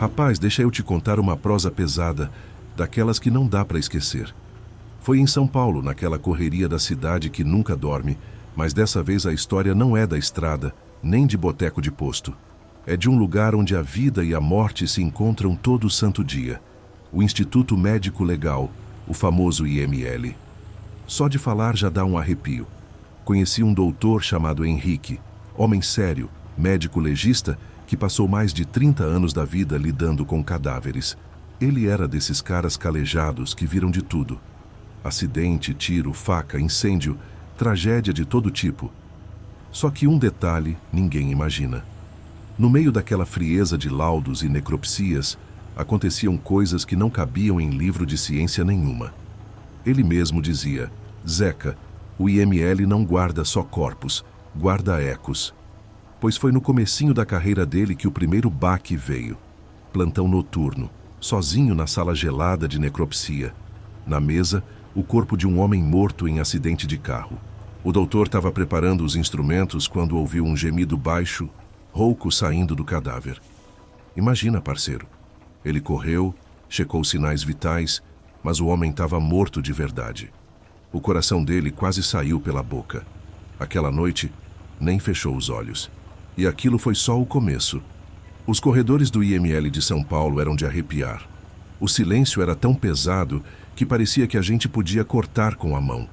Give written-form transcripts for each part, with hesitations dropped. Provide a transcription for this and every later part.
Rapaz, deixa eu te contar uma prosa pesada, daquelas que não dá para esquecer. Foi em São Paulo, naquela correria da cidade que nunca dorme, mas dessa vez a história não é da estrada, nem de boteco de posto. É de um lugar onde a vida e a morte se encontram todo santo dia. O Instituto Médico Legal, o famoso IML. Só de falar já dá um arrepio. Conheci um doutor chamado Henrique, homem sério, médico legista, que passou mais de 30 anos da vida lidando com cadáveres. Ele era desses caras calejados que viram de tudo. Acidente, tiro, faca, incêndio, tragédia de todo tipo. Só que um detalhe ninguém imagina. No meio daquela frieza de laudos e necropsias, aconteciam coisas que não cabiam em livro de ciência nenhuma. Ele mesmo dizia: Zeca, o IML não guarda só corpos, guarda ecos. Pois foi no comecinho da carreira dele que o primeiro baque veio. Plantão noturno, sozinho na sala gelada de necropsia. Na mesa, o corpo de um homem morto em acidente de carro. O doutor estava preparando os instrumentos quando ouviu um gemido baixo, rouco saindo do cadáver. Imagina, parceiro. Ele correu, checou os sinais vitais, mas o homem estava morto de verdade. O coração dele quase saiu pela boca. Aquela noite, nem fechou os olhos. E aquilo foi só o começo. Os corredores do IML de São Paulo eram de arrepiar. O silêncio era tão pesado que parecia que a gente podia cortar com a mão.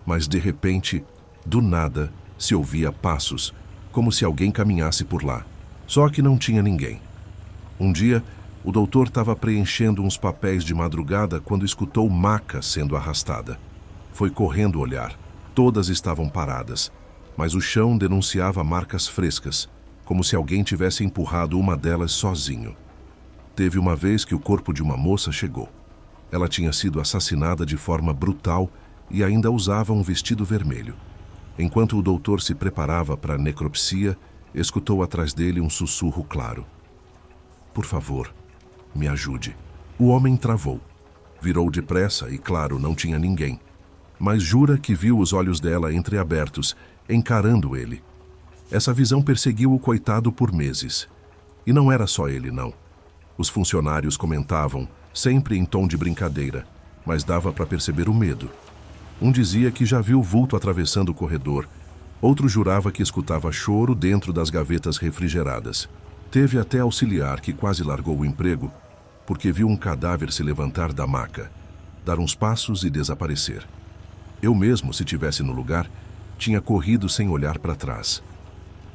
Mas, de repente, do nada, se ouvia passos, como se alguém caminhasse por lá. Só que não tinha ninguém. Um dia, o doutor estava preenchendo uns papéis de madrugada quando escutou maca sendo arrastada. Foi correndo olhar. Todas estavam paradas, mas o chão denunciava marcas frescas, como se alguém tivesse empurrado uma delas sozinho. Teve uma vez que o corpo de uma moça chegou. Ela tinha sido assassinada de forma brutal e ainda usava um vestido vermelho. Enquanto o doutor se preparava para a necropsia, escutou atrás dele um sussurro claro. Por favor, me ajude. O homem travou. Virou depressa e, claro, não tinha ninguém. Mas jura que viu os olhos dela entreabertos, encarando ele. Essa visão perseguiu o coitado por meses. E não era só ele, não. Os funcionários comentavam, sempre em tom de brincadeira, mas dava para perceber o medo. Um dizia que já viu o vulto atravessando o corredor, outro jurava que escutava choro dentro das gavetas refrigeradas. Teve até auxiliar que quase largou o emprego, porque viu um cadáver se levantar da maca, dar uns passos e desaparecer. Eu mesmo, se tivesse no lugar, tinha corrido sem olhar para trás.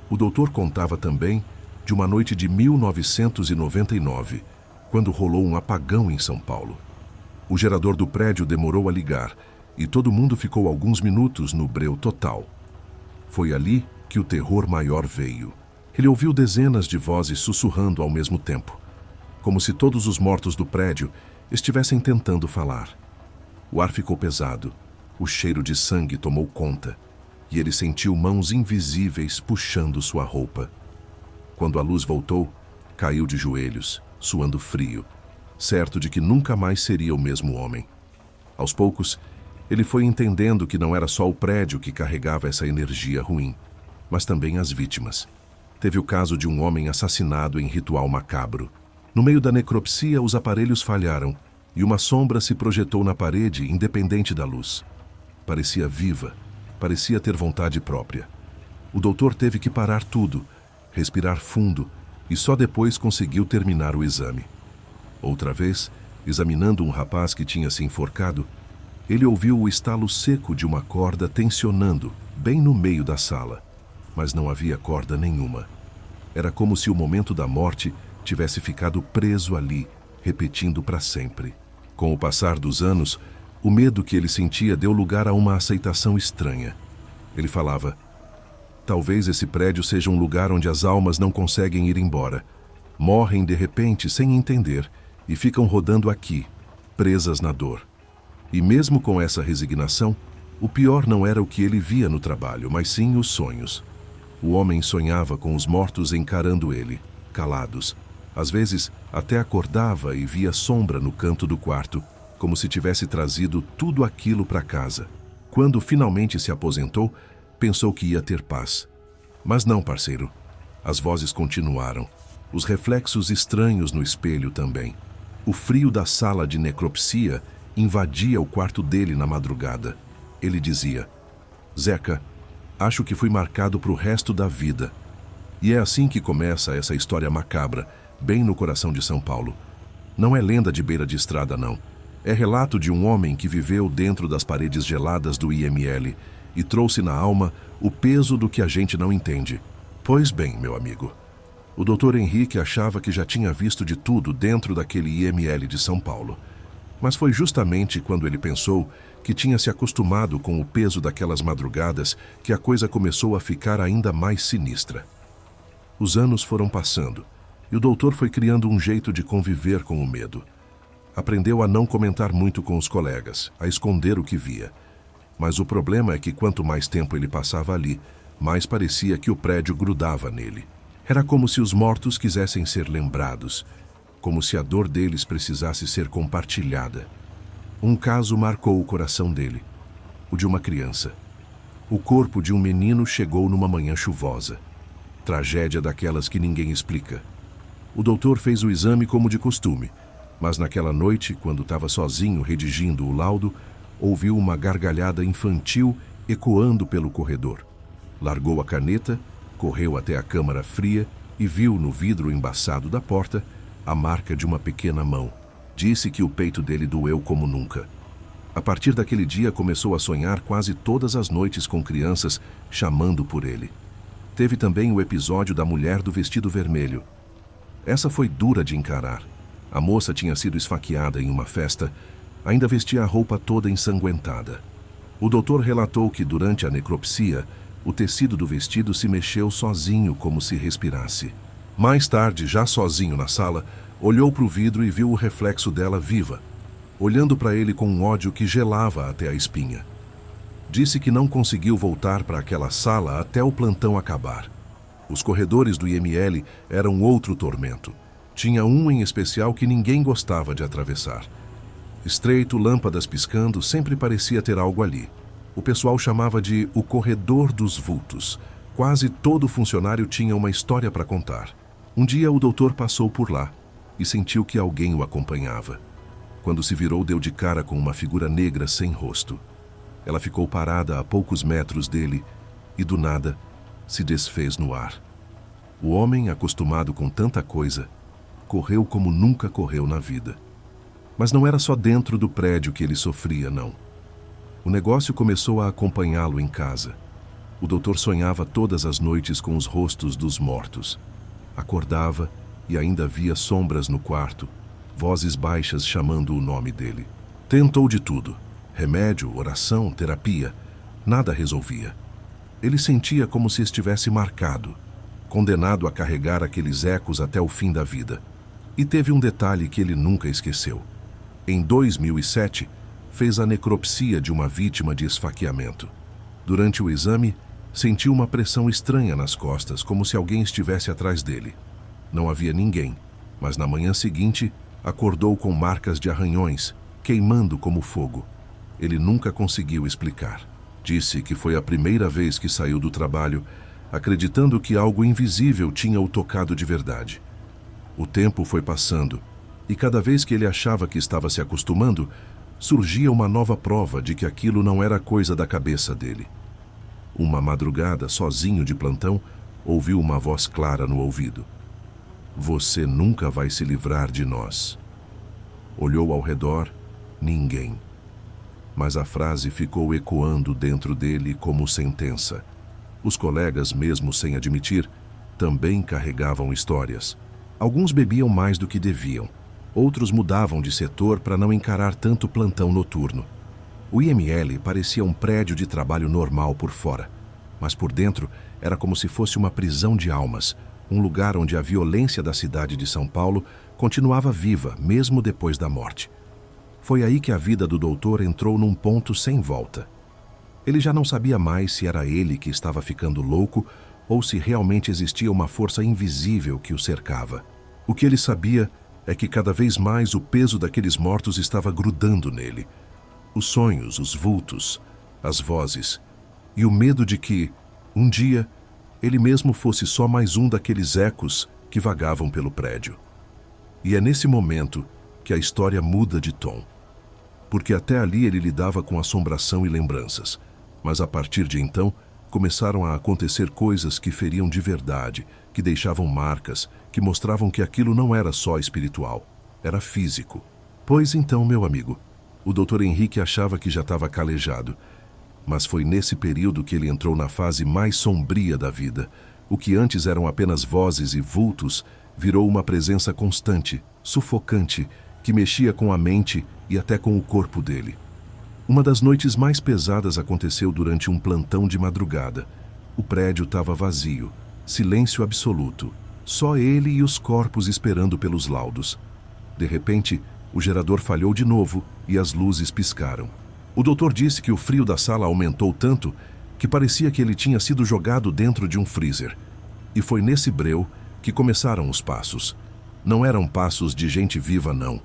O doutor contava também de uma noite de 1999, quando rolou um apagão em São Paulo. O gerador do prédio demorou a ligar e todo mundo ficou alguns minutos no breu total. Foi ali que o terror maior veio. Ele ouviu dezenas de vozes sussurrando ao mesmo tempo, como se todos os mortos do prédio estivessem tentando falar. O ar ficou pesado, o cheiro de sangue tomou conta, e ele sentiu mãos invisíveis puxando sua roupa. Quando a luz voltou, caiu de joelhos, suando frio, certo de que nunca mais seria o mesmo homem. Aos poucos, ele foi entendendo que não era só o prédio que carregava essa energia ruim, mas também as vítimas. Teve o caso de um homem assassinado em ritual macabro. No meio da necropsia, os aparelhos falharam e uma sombra se projetou na parede, independente da luz. Parecia viva, parecia ter vontade própria. O doutor teve que parar tudo, respirar fundo, e só depois conseguiu terminar o exame. Outra vez, examinando um rapaz que tinha se enforcado, ele ouviu o estalo seco de uma corda tensionando, bem no meio da sala, mas não havia corda nenhuma. Era como se o momento da morte tivesse ficado preso ali, repetindo para sempre. Com o passar dos anos, o medo que ele sentia deu lugar a uma aceitação estranha. Ele falava: talvez esse prédio seja um lugar onde as almas não conseguem ir embora. Morrem de repente sem entender e ficam rodando aqui, presas na dor. E mesmo com essa resignação, o pior não era o que ele via no trabalho, mas sim os sonhos. O homem sonhava com os mortos encarando ele, calados. Às vezes, até acordava e via sombra no canto do quarto, como se tivesse trazido tudo aquilo para casa. Quando finalmente se aposentou, pensou que ia ter paz. Mas não, parceiro. As vozes continuaram. Os reflexos estranhos no espelho também. O frio da sala de necropsia invadia o quarto dele na madrugada. Ele dizia: Zeca, acho que fui marcado para o resto da vida. E é assim que começa essa história macabra, bem no coração de São Paulo. Não é lenda de beira de estrada, não. É relato de um homem que viveu dentro das paredes geladas do IML e trouxe na alma o peso do que a gente não entende. Pois bem, meu amigo, o Dr. Henrique achava que já tinha visto de tudo dentro daquele IML de São Paulo. Mas foi justamente quando ele pensou que tinha se acostumado com o peso daquelas madrugadas que a coisa começou a ficar ainda mais sinistra. Os anos foram passando e o doutor foi criando um jeito de conviver com o medo. Aprendeu a não comentar muito com os colegas, a esconder o que via. Mas o problema é que quanto mais tempo ele passava ali, mais parecia que o prédio grudava nele. Era como se os mortos quisessem ser lembrados, como se a dor deles precisasse ser compartilhada. Um caso marcou o coração dele, o de uma criança. O corpo de um menino chegou numa manhã chuvosa. Tragédia daquelas que ninguém explica. O doutor fez o exame como de costume, mas naquela noite, quando estava sozinho redigindo o laudo, ouviu uma gargalhada infantil ecoando pelo corredor. Largou a caneta, correu até a câmara fria e viu no vidro embaçado da porta a marca de uma pequena mão. Disse que o peito dele doeu como nunca. A partir daquele dia começou a sonhar quase todas as noites com crianças chamando por ele. Teve também o episódio da mulher do vestido vermelho. Essa foi dura de encarar. A moça tinha sido esfaqueada em uma festa, ainda vestia a roupa toda ensanguentada. O doutor relatou que durante a necropsia, o tecido do vestido se mexeu sozinho como se respirasse. Mais tarde, já sozinho na sala, olhou para o vidro e viu o reflexo dela viva, olhando para ele com um ódio que gelava até a espinha. Disse que não conseguiu voltar para aquela sala até o plantão acabar. Os corredores do IML eram outro tormento. Tinha um em especial que ninguém gostava de atravessar. Estreito, lâmpadas piscando, sempre parecia ter algo ali. O pessoal chamava de o corredor dos vultos. Quase todo funcionário tinha uma história para contar. Um dia o doutor passou por lá e sentiu que alguém o acompanhava. Quando se virou, deu de cara com uma figura negra sem rosto. Ela ficou parada a poucos metros dele e, do nada, se desfez no ar. O homem, acostumado com tanta coisa, correu como nunca correu na vida. Mas não era só dentro do prédio que ele sofria, não. O negócio começou a acompanhá-lo em casa. O doutor sonhava todas as noites com os rostos dos mortos. Acordava e ainda via sombras no quarto, vozes baixas chamando o nome dele. Tentou de tudo: remédio, oração, terapia. Nada resolvia. Ele sentia como se estivesse marcado, condenado a carregar aqueles ecos até o fim da vida. E teve um detalhe que ele nunca esqueceu. Em 2007, fez a necropsia de uma vítima de esfaqueamento. Durante o exame, sentiu uma pressão estranha nas costas, como se alguém estivesse atrás dele. Não havia ninguém, mas na manhã seguinte, acordou com marcas de arranhões, queimando como fogo. Ele nunca conseguiu explicar. Disse que foi a primeira vez que saiu do trabalho, acreditando que algo invisível tinha o tocado de verdade. O tempo foi passando, e cada vez que ele achava que estava se acostumando, surgia uma nova prova de que aquilo não era coisa da cabeça dele. Uma madrugada, sozinho de plantão, ouviu uma voz clara no ouvido: "Você nunca vai se livrar de nós." Olhou ao redor, ninguém. Mas a frase ficou ecoando dentro dele como sentença. Os colegas, mesmo sem admitir, também carregavam histórias. Alguns bebiam mais do que deviam. Outros mudavam de setor para não encarar tanto plantão noturno. O IML parecia um prédio de trabalho normal por fora, mas por dentro era como se fosse uma prisão de almas, um lugar onde a violência da cidade de São Paulo continuava viva, mesmo depois da morte. Foi aí que a vida do doutor entrou num ponto sem volta. Ele já não sabia mais se era ele que estava ficando louco ou se realmente existia uma força invisível que o cercava. O que ele sabia é que cada vez mais o peso daqueles mortos estava grudando nele. Os sonhos, os vultos, as vozes, e o medo de que, um dia, ele mesmo fosse só mais um daqueles ecos que vagavam pelo prédio. E é nesse momento que a história muda de tom. Porque até ali ele lidava com assombração e lembranças, mas a partir de então começaram a acontecer coisas que feriam de verdade, que deixavam marcas, que mostravam que aquilo não era só espiritual, era físico. Pois então, meu amigo, o Dr. Henrique achava que já estava calejado, mas foi nesse período que ele entrou na fase mais sombria da vida. O que antes eram apenas vozes e vultos virou uma presença constante, sufocante, que mexia com a mente e até com o corpo dele. Uma das noites mais pesadas aconteceu durante um plantão de madrugada. O prédio estava vazio, silêncio absoluto, só ele e os corpos esperando pelos laudos. De repente, o gerador falhou de novo e as luzes piscaram. O doutor disse que o frio da sala aumentou tanto que parecia que ele tinha sido jogado dentro de um freezer. E foi nesse breu que começaram os passos. Não eram passos de gente viva, não.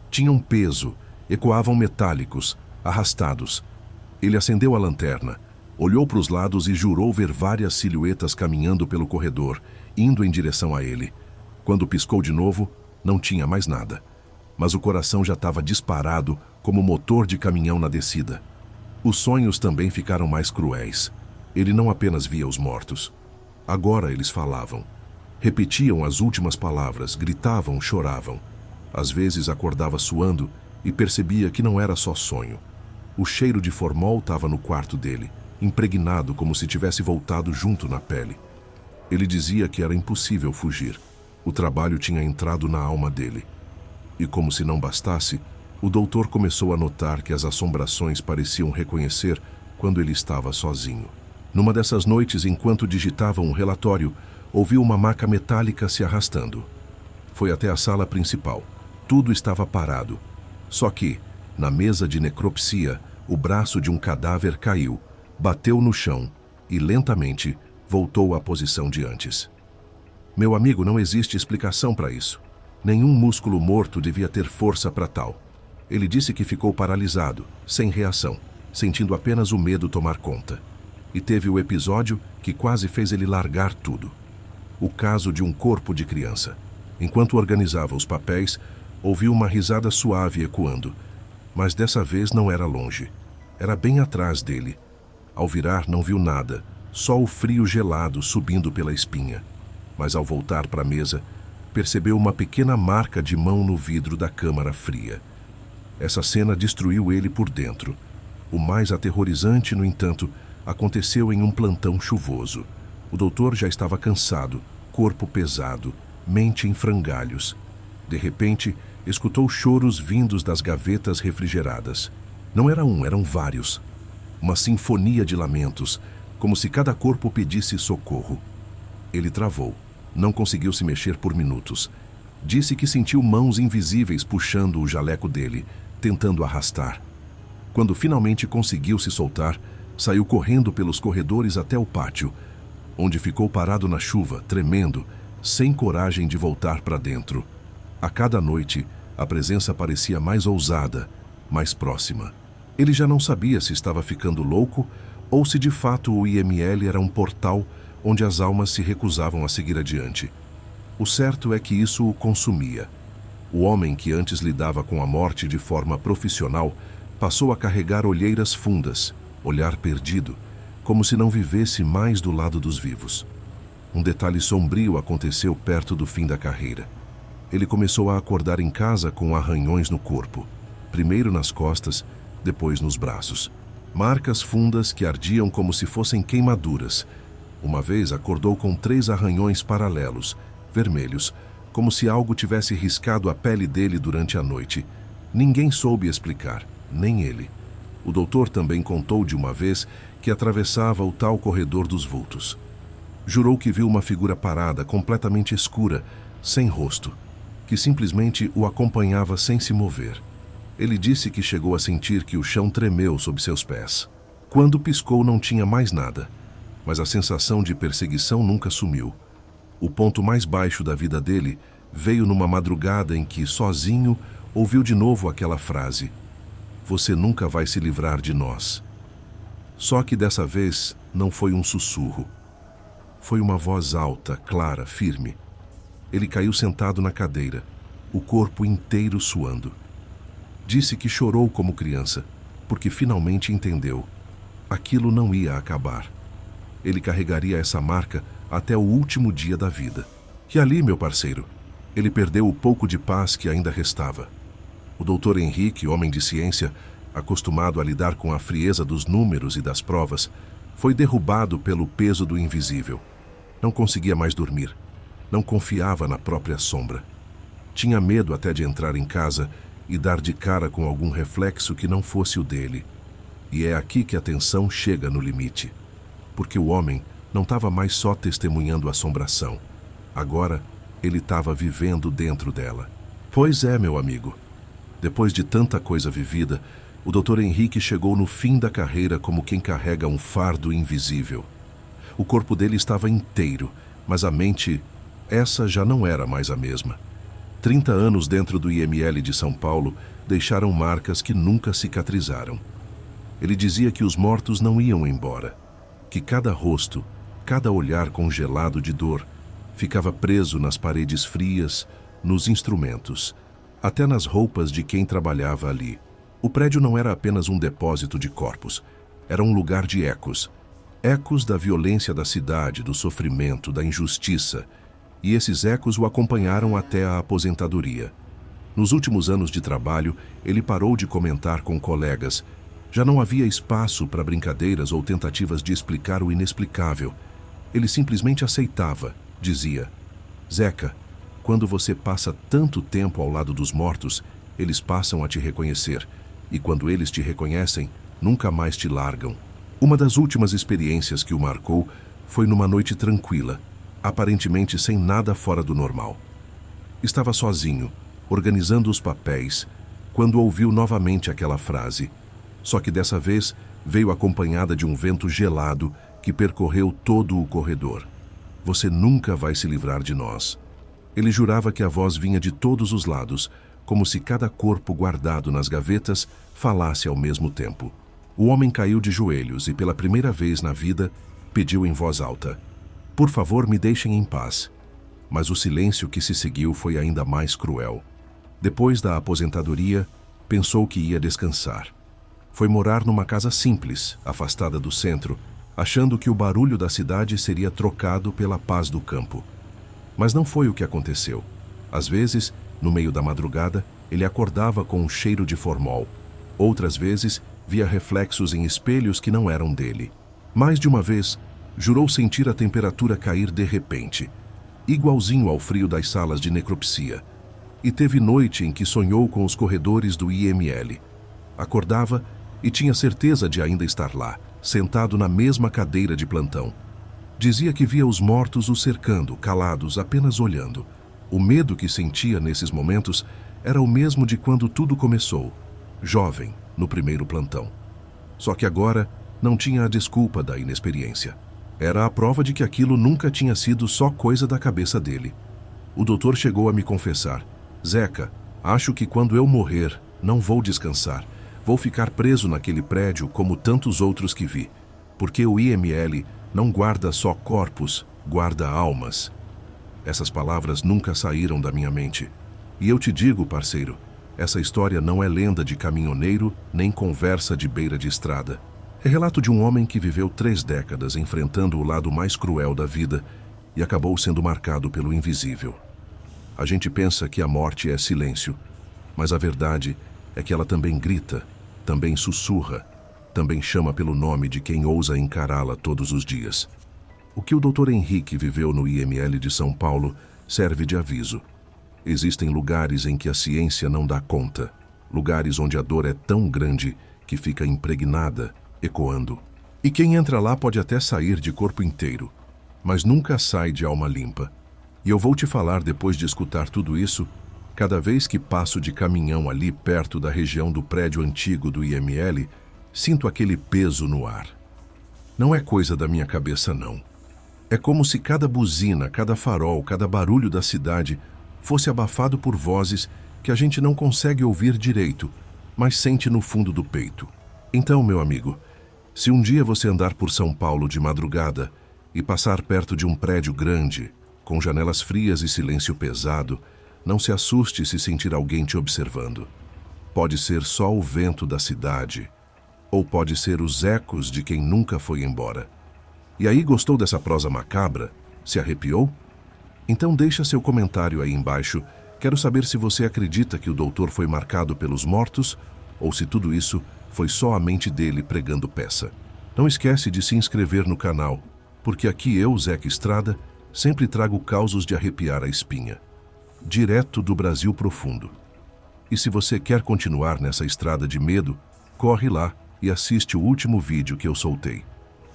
Tinham peso, ecoavam metálicos, arrastados. Ele acendeu a lanterna, olhou para os lados e jurou ver várias silhuetas caminhando pelo corredor, indo em direção a ele. Quando piscou de novo, não tinha mais nada. Mas o coração já estava disparado como motor de caminhão na descida. Os sonhos também ficaram mais cruéis. Ele não apenas via os mortos. Agora eles falavam. Repetiam as últimas palavras, gritavam, choravam. Às vezes acordava suando e percebia que não era só sonho. O cheiro de formol estava no quarto dele, impregnado como se tivesse voltado junto na pele. Ele dizia que era impossível fugir. O trabalho tinha entrado na alma dele. E como se não bastasse, o doutor começou a notar que as assombrações pareciam reconhecer quando ele estava sozinho. Numa dessas noites, enquanto digitava um relatório, ouviu uma maca metálica se arrastando. Foi até a sala principal. Tudo estava parado. Só que, na mesa de necropsia, o braço de um cadáver caiu, bateu no chão e, lentamente, voltou à posição de antes. Meu amigo, não existe explicação para isso. Nenhum músculo morto devia ter força para tal. Ele disse que ficou paralisado, sem reação, sentindo apenas o medo tomar conta. E teve o episódio que quase fez ele largar tudo. O caso de um corpo de criança. Enquanto organizava os papéis, ouviu uma risada suave ecoando. Mas dessa vez não era longe. Era bem atrás dele. Ao virar, não viu nada, só o frio gelado subindo pela espinha. Mas ao voltar para a mesa, percebeu uma pequena marca de mão no vidro da câmara fria. Essa cena destruiu ele por dentro. O mais aterrorizante, no entanto, aconteceu em um plantão chuvoso. O doutor já estava cansado, corpo pesado, mente em frangalhos. De repente, escutou choros vindos das gavetas refrigeradas. Não era um, eram vários. Uma sinfonia de lamentos, como se cada corpo pedisse socorro. Ele travou. Não conseguiu se mexer por minutos. Disse que sentiu mãos invisíveis puxando o jaleco dele, tentando arrastar. Quando finalmente conseguiu se soltar, saiu correndo pelos corredores até o pátio, onde ficou parado na chuva, tremendo, sem coragem de voltar para dentro. A cada noite, a presença parecia mais ousada, mais próxima. Ele já não sabia se estava ficando louco ou se de fato o IML era um portal onde as almas se recusavam a seguir adiante. O certo é que isso o consumia. O homem que antes lidava com a morte de forma profissional passou a carregar olheiras fundas, olhar perdido, como se não vivesse mais do lado dos vivos. Um detalhe sombrio aconteceu perto do fim da carreira. Ele começou a acordar em casa com arranhões no corpo, primeiro nas costas, depois nos braços. Marcas fundas que ardiam como se fossem queimaduras. Uma vez acordou com 3 arranhões paralelos, vermelhos, como se algo tivesse riscado a pele dele durante a noite. Ninguém soube explicar, nem ele. O doutor também contou de uma vez que atravessava o tal corredor dos vultos. Jurou que viu uma figura parada, completamente escura, sem rosto, que simplesmente o acompanhava sem se mover. Ele disse que chegou a sentir que o chão tremeu sob seus pés. Quando piscou, não tinha mais nada, mas a sensação de perseguição nunca sumiu. O ponto mais baixo da vida dele veio numa madrugada em que, sozinho, ouviu de novo aquela frase: "Você nunca vai se livrar de nós." Só que dessa vez não foi um sussurro. Foi uma voz alta, clara, firme. Ele caiu sentado na cadeira, o corpo inteiro suando. Disse que chorou como criança, porque finalmente entendeu. Aquilo não ia acabar. Ele carregaria essa marca até o último dia da vida. E ali, meu parceiro, ele perdeu o pouco de paz que ainda restava. O doutor Henrique, homem de ciência, acostumado a lidar com a frieza dos números e das provas, foi derrubado pelo peso do invisível. Não conseguia mais dormir. Não confiava na própria sombra. Tinha medo até de entrar em casa e dar de cara com algum reflexo que não fosse o dele. E é aqui que a tensão chega no limite. Porque o homem não estava mais só testemunhando a assombração. Agora, ele estava vivendo dentro dela. Pois é, meu amigo. Depois de tanta coisa vivida, o Dr. Henrique chegou no fim da carreira como quem carrega um fardo invisível. O corpo dele estava inteiro, mas a mente, essa já não era mais a mesma. 30 anos dentro do IML de São Paulo deixaram marcas que nunca cicatrizaram. Ele dizia que os mortos não iam embora, que cada rosto, cada olhar congelado de dor, ficava preso nas paredes frias, nos instrumentos, até nas roupas de quem trabalhava ali. O prédio não era apenas um depósito de corpos, era um lugar de ecos. Ecos da violência da cidade, do sofrimento, da injustiça. E esses ecos o acompanharam até a aposentadoria. Nos últimos anos de trabalho, ele parou de comentar com colegas. Já não havia espaço para brincadeiras ou tentativas de explicar o inexplicável. Ele simplesmente aceitava, dizia: Zeca, quando você passa tanto tempo ao lado dos mortos, eles passam a te reconhecer. E quando eles te reconhecem, nunca mais te largam. Uma das últimas experiências que o marcou foi numa noite tranquila, aparentemente sem nada fora do normal. Estava sozinho, organizando os papéis, quando ouviu novamente aquela frase. Só que dessa vez veio acompanhada de um vento gelado que percorreu todo o corredor. Você nunca vai se livrar de nós. Ele jurava que a voz vinha de todos os lados, como se cada corpo guardado nas gavetas falasse ao mesmo tempo. O homem caiu de joelhos e, pela primeira vez na vida, pediu em voz alta: Por favor, me deixem em paz. Mas o silêncio que se seguiu foi ainda mais cruel. Depois da aposentadoria, pensou que ia descansar. Foi morar numa casa simples, afastada do centro, achando que o barulho da cidade seria trocado pela paz do campo. Mas não foi o que aconteceu. Às vezes, no meio da madrugada, ele acordava com um cheiro de formol. Outras vezes, via reflexos em espelhos que não eram dele. Mais de uma vez, jurou sentir a temperatura cair de repente, igualzinho ao frio das salas de necropsia. E teve noite em que sonhou com os corredores do IML. Acordava e tinha certeza de ainda estar lá, sentado na mesma cadeira de plantão. Dizia que via os mortos o cercando, calados, apenas olhando. O medo que sentia nesses momentos era o mesmo de quando tudo começou, jovem, no primeiro plantão. Só que agora não tinha a desculpa da inexperiência. Era a prova de que aquilo nunca tinha sido só coisa da cabeça dele. O doutor chegou a me confessar: Zeca, acho que quando eu morrer, não vou descansar. Vou ficar preso naquele prédio como tantos outros que vi. Porque o IML não guarda só corpos, guarda almas. Essas palavras nunca saíram da minha mente. E eu te digo, parceiro, essa história não é lenda de caminhoneiro, nem conversa de beira de estrada. É relato de um homem que viveu 3 décadas enfrentando o lado mais cruel da vida e acabou sendo marcado pelo invisível. A gente pensa que a morte é silêncio, mas a verdade é que ela também grita, também sussurra, também chama pelo nome de quem ousa encará-la todos os dias. O que o Dr. Henrique viveu no IML de São Paulo serve de aviso. Existem lugares em que a ciência não dá conta, lugares onde a dor é tão grande que fica impregnada, ecoando. E quem entra lá pode até sair de corpo inteiro, mas nunca sai de alma limpa. E eu vou te falar, depois de escutar tudo isso, cada vez que passo de caminhão ali perto da região do prédio antigo do IML, sinto aquele peso no ar. Não é coisa da minha cabeça, não. É como se cada buzina, cada farol, cada barulho da cidade fosse abafado por vozes que a gente não consegue ouvir direito, mas sente no fundo do peito. Então, meu amigo, se um dia você andar por São Paulo de madrugada e passar perto de um prédio grande, Com janelas frias e silêncio pesado, não se assuste se sentir alguém te observando. Pode ser só o vento da cidade, ou pode ser os ecos de quem nunca foi embora. E aí, gostou dessa prosa macabra? Se arrepiou? Então deixa seu comentário aí embaixo. Quero saber se você acredita que o doutor foi marcado pelos mortos ou se tudo isso foi só a mente dele pregando peça. Não esquece de se inscrever no canal, porque aqui eu, Zeca Estrada, sempre trago causos de arrepiar a espinha, direto do Brasil profundo. E se você quer continuar nessa estrada de medo, corre lá e assiste o último vídeo que eu soltei.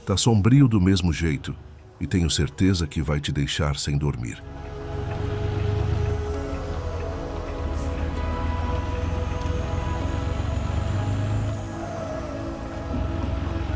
Tá sombrio do mesmo jeito e tenho certeza que vai te deixar sem dormir.